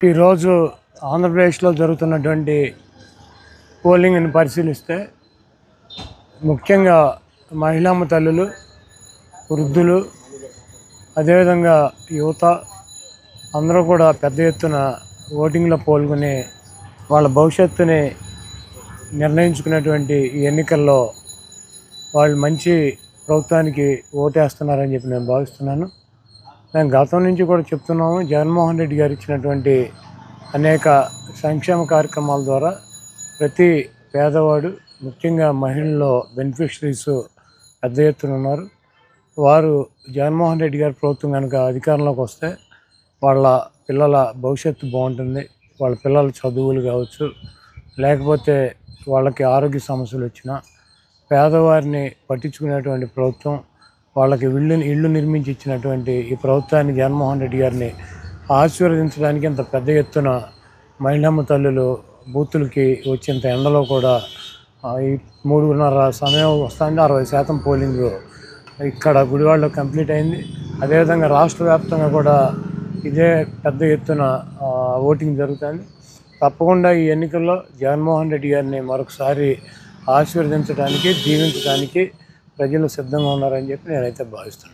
ఈరోజు ఆంధ్రప్రదేశ్లో జరుగుతున్నటువంటి పోలింగ్ని పరిశీలిస్తే ముఖ్యంగా మహిళామ తల్లులు, వృద్ధులు, అదేవిధంగా యువత అందరూ కూడా పెద్ద ఎత్తున ఓటింగ్లో పాల్గొని వాళ్ళ భవిష్యత్తుని నిర్ణయించుకునేటువంటి ఈ ఎన్నికల్లో వాళ్ళు మంచి ప్రభుత్వానికి ఓటేస్తున్నారని చెప్పి నేను భావిస్తున్నాను. మేము గతం నుంచి కూడా చెప్తున్నాము, జగన్మోహన్ రెడ్డి గారు ఇచ్చినటువంటి అనేక సంక్షేమ కార్యక్రమాల ద్వారా ప్రతి పేదవాడు, ముఖ్యంగా మహిళల్లో బెనిఫిషరీస్ పెద్ద ఎత్తున ఉన్నారు. వారు జగన్మోహన్ రెడ్డి గారి ప్రభుత్వం కనుక అధికారంలోకి వస్తే వాళ్ళ పిల్లల భవిష్యత్తు బాగుంటుంది. వాళ్ళ పిల్లల చదువులు కావచ్చు, లేకపోతే వాళ్ళకి ఆరోగ్య సమస్యలు వచ్చినా పేదవారిని పట్టించుకునేటువంటి ప్రభుత్వం, వాళ్ళకి ఇళ్ళు నిర్మించి ఇచ్చినటువంటి ఈ ప్రభుత్వాన్ని, జగన్మోహన్ రెడ్డి గారిని ఆశీర్వదించడానికి ఇంత పెద్ద ఎత్తున మహిళమ్మ తల్లులు బూతులకి వచ్చేంత ఎండలో కూడా ఈ 3:30 సమయం వస్తుంది. 60% పోలింగ్ ఇక్కడ గుడివాడలో కంప్లీట్ అయింది. అదేవిధంగా రాష్ట్ర వ్యాప్తంగా కూడా ఇదే పెద్ద ఎత్తున ఓటింగ్ జరుగుతుంది. తప్పకుండా ఈ ఎన్నికల్లో జగన్మోహన్ రెడ్డి గారిని మరొకసారి ఆశీర్వదించడానికి, దీవించడానికి ప్రజలు సిద్ధంగా ఉన్నారని చెప్పి నేనైతే భావిస్తున్నాను.